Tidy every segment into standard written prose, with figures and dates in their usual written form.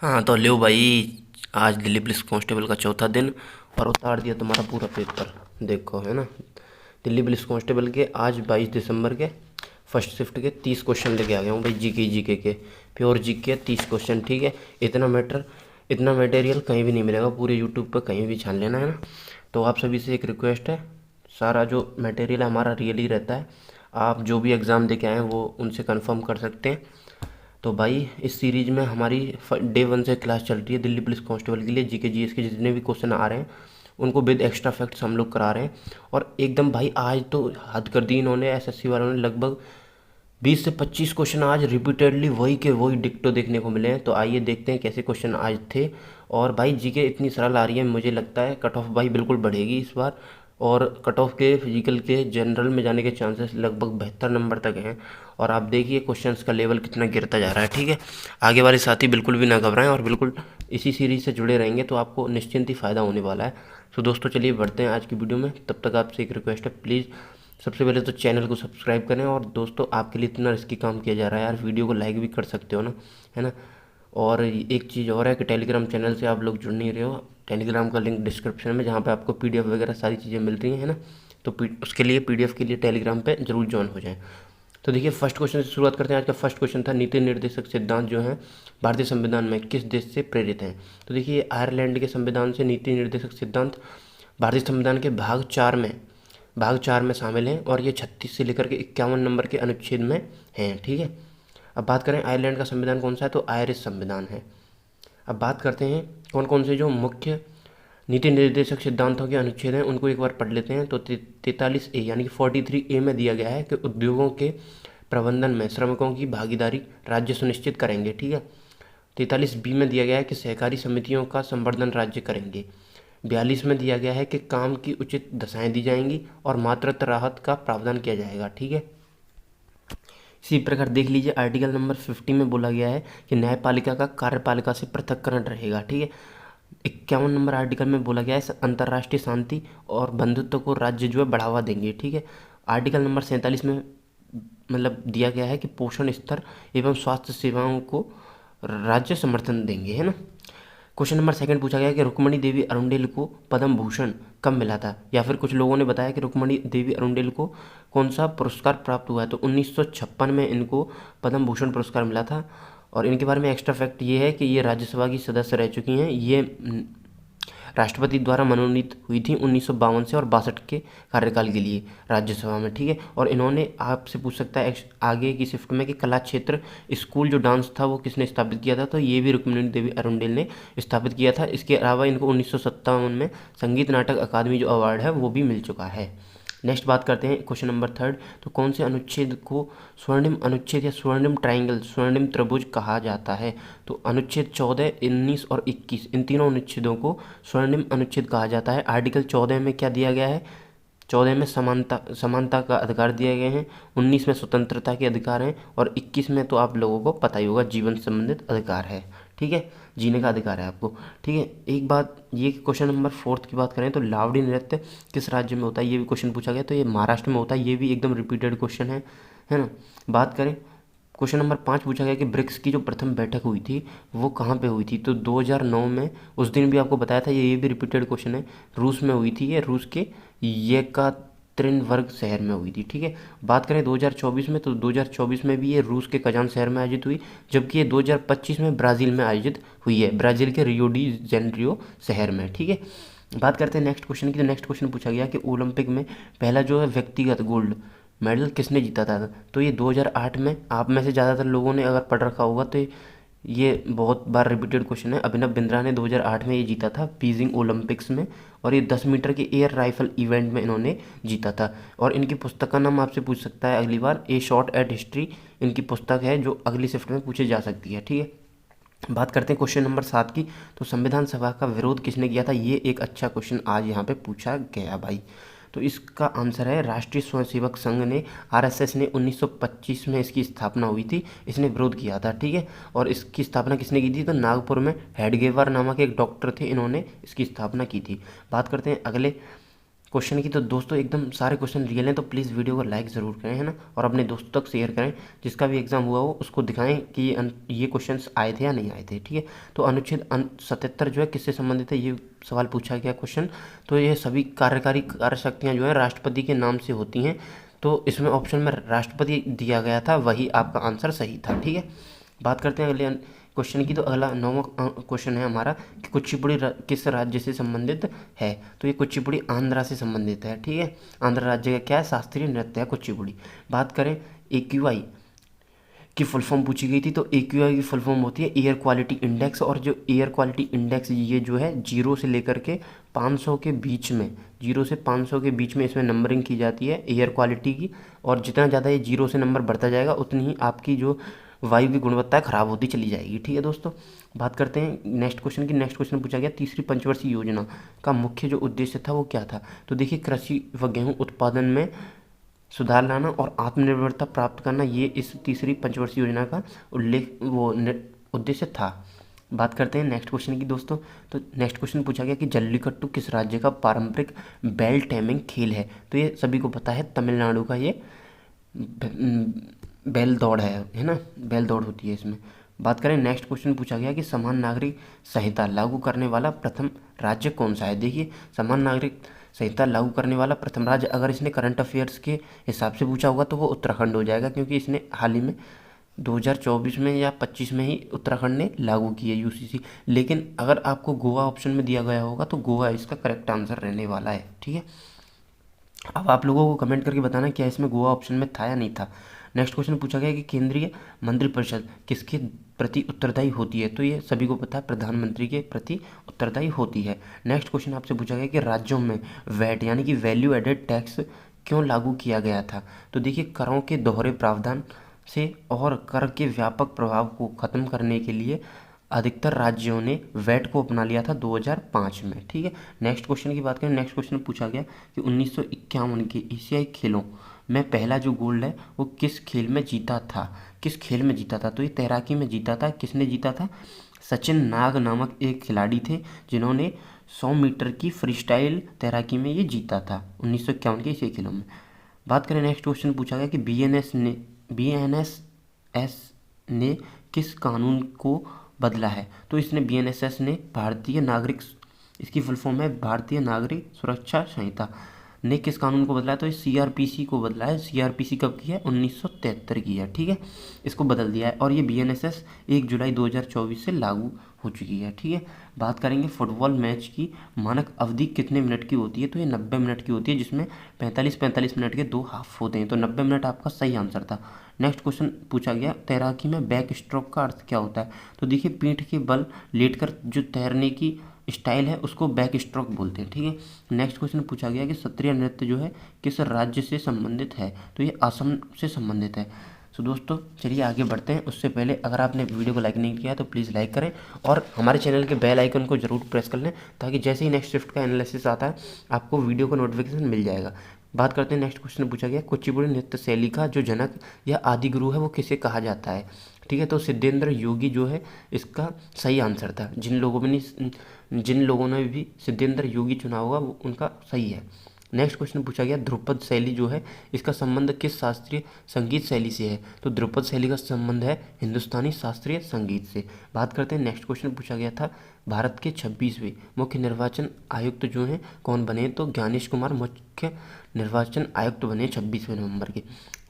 हाँ तो लो भाई। आज दिल्ली पुलिस कांस्टेबल का चौथा दिन और उतार दिया तुम्हारा पूरा पेपर। देखो है ना, दिल्ली पुलिस कांस्टेबल के आज 22 दिसंबर के फर्स्ट शिफ्ट के 30 क्वेश्चन लेके आ गया हूँ भाई। जीके के प्योर जीके 30 क्वेश्चन, ठीक है। इतना मटेरियल कहीं भी नहीं मिलेगा, पूरे यूट्यूब पर कहीं भी छान लेना है ना। तो आप सभी से एक रिक्वेस्ट है, सारा जो मटेरियल हमारा रियली रहता है, आप जो भी एग्ज़ाम दे के आए हैं वो उनसे कंफर्म कर सकते हैं। तो भाई इस सीरीज में हमारी डे 1 से क्लास चल रही है दिल्ली पुलिस कांस्टेबल के लिए। जीके जीएस के जितने भी क्वेश्चन आ रहे हैं उनको विद एक्स्ट्रा फैक्ट्स हम लोग करा रहे हैं। और एकदम भाई आज तो हद कर दी इन्होंने, एसएससी वालों ने। लगभग 20 से 25 क्वेश्चन आज रिपीटेडली वही के वही डिक्टो देखने को मिले हैं। तो आइए देखते हैं कैसे क्वेश्चन आज थे। और भाई जीके इतनी सरल आ रही है, मुझे लगता है कट ऑफ भाई बिल्कुल बढ़ेगी इस बार। और कट ऑफ के फिजिकल के जनरल में जाने के चांसेस लगभग 72 नंबर तक हैं। और आप देखिए क्वेश्चंस का लेवल कितना गिरता जा रहा है, ठीक है। आगे वाले साथी बिल्कुल भी ना घबराएं और बिल्कुल इसी सीरीज से जुड़े रहेंगे तो आपको निश्चिंत ही फ़ायदा होने वाला है। तो दोस्तों चलिए बढ़ते हैं आज की वीडियो में। तब तक आपसे एक रिक्वेस्ट है, प्लीज़ सबसे पहले तो चैनल को सब्सक्राइब करें। और दोस्तों आपके लिए इतना रिस्की काम किया जा रहा है यार, वीडियो को लाइक भी कर सकते हो ना, है ना। और एक चीज़ और है कि टेलीग्राम चैनल से आप लोग जुड़ नहीं रहे हो। टेलीग्राम का लिंक डिस्क्रिप्शन में, जहाँ पे आपको पीडीएफ वगैरह सारी चीज़ें मिल रही हैं, है ना। तो उसके लिए पीडीएफ के लिए टेलीग्राम पे जरूर ज्वाइन हो जाएं। तो देखिए फर्स्ट क्वेश्चन से शुरुआत करते हैं। आज का फर्स्ट क्वेश्चन था, नीति निर्देशक सिद्धांत जो हैं भारतीय संविधान में किस देश से प्रेरित हैं। तो देखिए आयरलैंड के संविधान से नीति निर्देशक सिद्धांत भारतीय संविधान के भाग 4 में शामिल हैं। और ये 36 से लेकर के 51 नंबर के अनुच्छेद में हैं, ठीक है। अब बात करें आयरलैंड का संविधान कौन सा है, तो आयरिश संविधान है। अब बात करते हैं कौन कौन से जो मुख्य नीति निर्देशक सिद्धांतों के अनुच्छेद हैं उनको एक बार पढ़ लेते हैं। तो 43A यानी कि 43A में दिया गया है कि उद्योगों के प्रबंधन में श्रमिकों की भागीदारी राज्य सुनिश्चित करेंगे, ठीक है। 43B में दिया गया है कि सहकारी समितियों का संवर्धन राज्य करेंगे। 42 में दिया गया है कि काम की उचित दशाएं दी जाएंगी और मातृत्व राहत का प्रावधान किया जाएगा, ठीक है। इसी प्रकार देख लीजिए आर्टिकल नंबर 50 में बोला गया है कि न्यायपालिका का कार्यपालिका से पृथक्करण रहेगा, ठीक है। 51 नंबर आर्टिकल में बोला गया है अंतर्राष्ट्रीय शांति और बंधुत्व को राज्य जो है बढ़ावा देंगे, ठीक है। आर्टिकल नंबर 47 में मतलब दिया गया है कि पोषण स्तर एवं स्वास्थ्य सेवाओं को राज्य समर्थन देंगे, है ना। क्वेश्चन नंबर सेकंड पूछा गया कि रुक्मणी देवी अरुंडेल को पद्म भूषण कब मिला था, या फिर कुछ लोगों ने बताया कि रुक्मणी देवी अरुंडेल को कौन सा पुरस्कार प्राप्त हुआ है। तो 1956 में इनको पद्म भूषण पुरस्कार मिला था। और इनके बारे में एक्स्ट्रा फैक्ट ये है कि ये राज्यसभा की सदस्य रह चुकी हैं। ये राष्ट्रपति द्वारा मनोनीत हुई थी 1952 से और 62 के कार्यकाल के लिए राज्यसभा में, ठीक है। और इन्होंने, आपसे पूछ सकता है आगे की शिफ्ट में कि कला क्षेत्र स्कूल जो डांस था वो किसने स्थापित किया था, तो ये भी रुक्मिणी देवी अरुंडेल ने स्थापित किया था। इसके अलावा इनको 1957 में संगीत नाटक अकादमी जो अवार्ड है वो भी मिल चुका है। नेक्स्ट बात करते हैं क्वेश्चन नंबर थर्ड। तो कौन से अनुच्छेद को स्वर्णिम अनुच्छेद या स्वर्णिम ट्राइंगल, स्वर्णिम त्रिभुज कहा जाता है। तो अनुच्छेद 14, 19 और 21, इन तीनों अनुच्छेदों को स्वर्णिम अनुच्छेद कहा जाता है। आर्टिकल 14 में क्या दिया गया है, 14 में समानता का अधिकार दिए गए हैं। 19 में स्वतंत्रता के अधिकार हैं। और 21 में तो आप लोगों को पता ही होगा, जीवन संबंधित अधिकार है, ठीक है। जीने का अधिकार है आपको, ठीक है। एक बात ये, क्वेश्चन नंबर फोर्थ की बात करें तो लावड़ी नृत्य किस राज्य में होता है, ये भी क्वेश्चन पूछा गया। तो ये महाराष्ट्र में होता है, ये भी एकदम रिपीटेड क्वेश्चन है ना। बात करें क्वेश्चन नंबर 5 पूछा गया कि ब्रिक्स की जो प्रथम बैठक हुई थी वो कहाँ पे हुई थी। तो 2009 में, उस दिन भी आपको बताया था, ये भी रिपीटेड क्वेश्चन है। रूस में हुई थी ये, रूस के येकातेरिनबर्ग शहर में हुई थी, ठीक है। बात करें 2024 में, तो 2024 में भी ये रूस के कजान शहर में आयोजित हुई, जबकि ये 2025 में ब्राज़ील में आयोजित हुई है, ब्राज़ील के रियो डी जेनेरियो शहर में, ठीक है। बात करते हैं नेक्स्ट क्वेश्चन की। तो नेक्स्ट क्वेश्चन पूछा गया कि ओलंपिक में पहला जो है व्यक्तिगत गोल्ड मेडल किसने जीता था। तो ये 2008 में, आप में से ज़्यादातर लोगों ने अगर पढ़ रखा होगा तो ये बहुत बार रिपीटेड क्वेश्चन है। अभिनव बिंद्रा ने 2008 में ये जीता था बीजिंग ओलंपिक्स में। और ये 10 मीटर के एयर राइफल इवेंट में इन्होंने जीता था। और इनकी पुस्तक का नाम आपसे पूछ सकता है अगली बार, ए शॉट एट हिस्ट्री इनकी पुस्तक है, जो अगली शिफ्ट में पूछी जा सकती है, ठीक है। बात करते हैं क्वेश्चन नंबर 7 की। तो संविधान सभा का विरोध किसने किया था, ये एक अच्छा क्वेश्चन आज यहाँ पे पूछा गया भाई। तो इसका आंसर है राष्ट्रीय स्वयंसेवक संघ ने, आरएसएस ने 1925 में इसकी स्थापना हुई थी, इसने विरोध किया था, ठीक है। और इसकी स्थापना किसने की थी, तो नागपुर में हेडगेवार नामक एक डॉक्टर थे, इन्होंने इसकी स्थापना की थी। बात करते हैं अगले क्वेश्चन की। तो दोस्तों एकदम सारे क्वेश्चन रियल हैं, तो प्लीज़ वीडियो को लाइक ज़रूर करें, है ना, और अपने दोस्तों तक शेयर करें, जिसका भी एग्ज़ाम हुआ हो उसको दिखाएं कि ये क्वेश्चंस आए थे या नहीं आए थे, ठीक है। तो अनुच्छेद 77 जो है किससे संबंधित है, ये सवाल पूछा गया क्वेश्चन। तो ये सभी कार्यकारी कार्यशक्तियाँ जो है राष्ट्रपति के नाम से होती हैं, तो इसमें ऑप्शन में राष्ट्रपति दिया गया था, वही आपका आंसर सही था, ठीक है। बात करते हैं अगले क्वेश्चन की। तो अगला 9वां क्वेश्चन है हमारा कि कुचिपुड़ी किस राज्य से संबंधित है। तो ये कुचिपुड़ी आंध्रा से संबंधित है, ठीक है। आंध्र राज्य का क्या है, शास्त्रीय नृत्य है कुचिपुड़ी। बात करें AQI की फुल फॉर्म पूछी गई थी, तो AQI की फुल फॉर्म होती है एयर क्वालिटी इंडेक्स, और जो एयर क्वालिटी इंडेक्स ये जो है 0 से लेकर के 500 के बीच में, 0 से 500 के बीच में इसमें नंबरिंग की जाती है एयर क्वालिटी की, और जितना ज़्यादा ये 0 से नंबर बढ़ता जाएगा उतनी ही आपकी जो वायु की गुणवत्ता खराब होती चली जाएगी, ठीक है दोस्तों। बात करते हैं नेक्स्ट क्वेश्चन की। नेक्स्ट क्वेश्चन पूछा गया तीसरी पंचवर्षीय योजना का मुख्य जो उद्देश्य था वो क्या था। तो देखिए कृषि व गेहूँ उत्पादन में सुधार लाना और आत्मनिर्भरता प्राप्त करना, ये इस तीसरी पंचवर्षीय योजना का उद्देश्य था। बात करते हैं नेक्स्ट क्वेश्चन की दोस्तों। तो नेक्स्ट क्वेश्चन पूछा गया कि जल्लीकट्टू किस राज्य का पारंपरिक बैल टेमिंग खेल है। तो ये सभी को पता है, तमिलनाडु का ये बैल दौड़ है ना, बैल दौड़ होती है इसमें। बात करें नेक्स्ट क्वेश्चन पूछा गया कि समान नागरिक संहिता लागू करने वाला प्रथम राज्य कौन सा है। देखिए समान नागरिक संहिता लागू करने वाला प्रथम राज्य, अगर इसने करंट अफेयर्स के हिसाब से पूछा होगा तो वो उत्तराखंड हो जाएगा, क्योंकि इसने हाल ही में 2024 में या 25 में ही उत्तराखंड ने लागू की है UCC। लेकिन अगर आपको गोवा ऑप्शन में दिया गया होगा तो गोवा इसका करेक्ट आंसर रहने वाला है, ठीक है। अब आप लोगों को कमेंट करके बताना क्या इसमें गोवा ऑप्शन में था या नहीं था। नेक्स्ट क्वेश्चन पूछा गया कि केंद्रीय मंत्रिपरिषद किसके प्रति उत्तरदायी होती है। तो ये सभी को पता है, प्रधानमंत्री के प्रति उत्तरदायी होती है। नेक्स्ट क्वेश्चन आपसे पूछा गया कि राज्यों में वैट यानी कि वैल्यू एडेड टैक्स क्यों लागू किया गया था। तो देखिए करों के दोहरे प्रावधान से और कर के व्यापक प्रभाव को खत्म करने के लिए अधिकतर राज्यों ने वैट को अपना लिया था 2005 में, ठीक है। नेक्स्ट क्वेश्चन की बात करें। नेक्स्ट क्वेश्चन पूछा गया कि 1951 के एशियाई खेलों में पहला जो गोल्ड है वो किस खेल में जीता था, किस खेल में जीता था। तो ये तैराकी में जीता था। किसने जीता था, सचिन नाग नामक एक खिलाड़ी थे जिन्होंने 100 मीटर की फ्रीस्टाइल तैराकी में ये जीता था 1951 के एशियाई खेलों में। बात करें नेक्स्ट क्वेश्चन पूछा गया कि BNSS ने किस कानून को बदला है। तो इसने BNSS ने भारतीय नागरिक, इसकी फुल फॉर्म है भारतीय नागरिक सुरक्षा संहिता, ने किस कानून को बदला है। तो ये CRPC को बदला है। CRPC कब की है, 1973 की है, ठीक है। इसको बदल दिया है और ये BNSS 1 जुलाई 2024 से लागू हो चुकी है, ठीक है। बात करेंगे फुटबॉल मैच की मानक अवधि कितने मिनट की होती है। तो ये 90 मिनट की होती है, जिसमें 45-45 मिनट के 2 हाफ होते हैं। तो 90 मिनट आपका सही आंसर था। नेक्स्ट क्वेश्चन पूछा गया तैराकी में बैक स्ट्रोक का अर्थ क्या होता है। तो देखिए पीठ के बल लेटकर जो तैरने की स्टाइल है उसको बैक स्ट्रोक बोलते हैं, ठीक है। नेक्स्ट क्वेश्चन पूछा गया कि सत्रिय नृत्य जो है किस राज्य से संबंधित है। तो ये असम से संबंधित है। सो दोस्तों चलिए आगे बढ़ते हैं। उससे पहले अगर आपने वीडियो को लाइक नहीं किया तो प्लीज़ लाइक करें और हमारे चैनल के बेल आइकन को जरूर प्रेस कर लें, ताकि जैसे ही नेक्स्ट शिफ्ट का एनालिसिस आता है आपको वीडियो का नोटिफिकेशन मिल जाएगा। बात करते हैं नेक्स्ट क्वेश्चन पूछा गया कुचिपुड़ी नृत्य शैली का जो जनक या आदि गुरु है वो किसे कहा जाता है, ठीक है। तो सिद्धेंद्र योगी जो है इसका सही आंसर था। जिन लोगों ने भी सिद्धेंद्र योगी चुना होगा वो उनका सही है। नेक्स्ट क्वेश्चन पूछा गया ध्रुपद शैली जो है इसका संबंध किस शास्त्रीय संगीत शैली से है। तो ध्रुपद शैली का संबंध है हिंदुस्तानी शास्त्रीय संगीत से। बात करते हैं नेक्स्ट क्वेश्चन पूछा गया था भारत के 26वें मुख्य निर्वाचन आयुक्त जो हैं कौन बने। तो ज्ञानेश कुमार मुख्य निर्वाचन आयुक्त बने 26वें नवंबर के,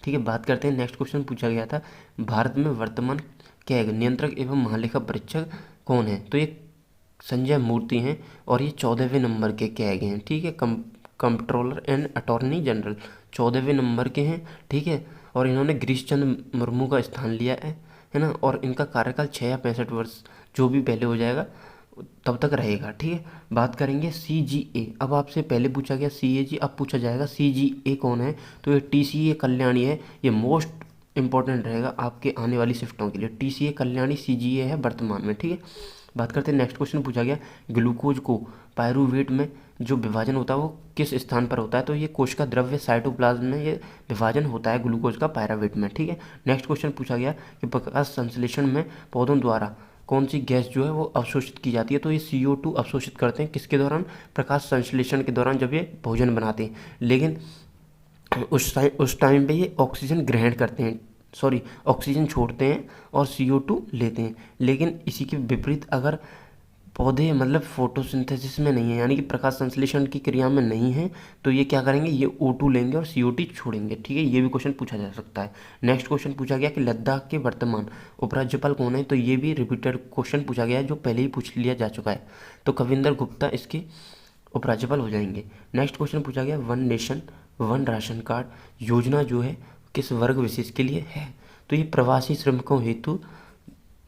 ठीक है। बात करते हैं नेक्स्ट क्वेश्चन पूछा गया था भारत में वर्तमान कैग नियंत्रक एवं महालेखा परीक्षक कौन है। तो ये संजय मूर्ति हैं और ये 14वें नंबर के कैग हैं, ठीक है। कंट्रोलर एंड अटॉर्नी जनरल 14वें नंबर के हैं, ठीक है। और इन्होंने गिरीश चंद्र मुर्मू का स्थान लिया है ना। और इनका कार्यकाल 6 या 65 वर्ष जो भी पहले हो जाएगा तब तक रहेगा, ठीक है। बात करेंगे CGA। अब आपसे पहले पूछा गया CAG, अब पूछा जाएगा CGA कौन है। तो ये TCA कल्याणी है। ये मोस्ट इंपॉर्टेंट रहेगा आपके आने वाली शिफ्टों के लिए। TCA कल्याणी CGA है वर्तमान में, ठीक है। बात करते हैं नेक्स्ट क्वेश्चन पूछा गया ग्लूकोज को पायरूवेट में जो विभाजन होता है वो किस स्थान पर होता है। तो ये कोशिका द्रव्य साइटोप्लाज्म में ये विभाजन होता है ग्लूकोज का पायरूवेट में, ठीक है। नेक्स्ट क्वेश्चन पूछा गया कि प्रकाश संश्लेषण में पौधों द्वारा कौन सी गैस जो है वो अवशोषित की जाती है, तो ये CO2 अवशोषित करते हैं किसके दौरान, प्रकाश संश्लेषण के दौरान जब ये भोजन बनाते हैं। लेकिन उस टाइम पे ये ऑक्सीजन ग्रहण करते हैं, सॉरी ऑक्सीजन छोड़ते हैं और CO2 लेते हैं। लेकिन इसी के विपरीत अगर पौधे मतलब फोटोसिंथेसिस में नहीं है, यानी कि प्रकाश संश्लेषण की क्रिया में नहीं है, तो ये क्या करेंगे, ये O2 लेंगे और CO2 छोड़ेंगे। ठीक है, ये भी क्वेश्चन पूछा जा सकता है। नेक्स्ट क्वेश्चन पूछा गया कि लद्दाख के वर्तमान उपराज्यपाल कौन है, तो ये भी रिपीटेड क्वेश्चन पूछा गया है, जो पहले ही पूछ लिया जा चुका है। तो कविंदर गुप्ता इसके उपराज्यपाल हो जाएंगे। नेक्स्ट क्वेश्चन पूछा गया one nation one ration card योजना जो है किस वर्ग विशेष के लिए है, तो ये प्रवासी श्रमिकों हेतु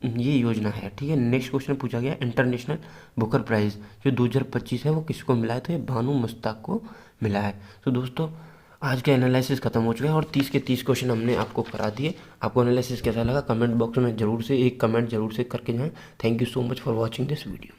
ये योजना है। ठीक है, नेक्स्ट क्वेश्चन पूछा गया इंटरनेशनल बुकर प्राइज़ जो 2025 है वो किसको मिला है, तो ये भानु मुश्ताक को मिला है। तो दोस्तों आज का एनालिसिस खत्म हो चुका है और 30 के 30 क्वेश्चन हमने आपको करा दिए। आपको एनालिसिस कैसा लगा कमेंट बॉक्स में जरूर से एक कमेंट जरूर से करके जाएं। Thank you so much for watching this video.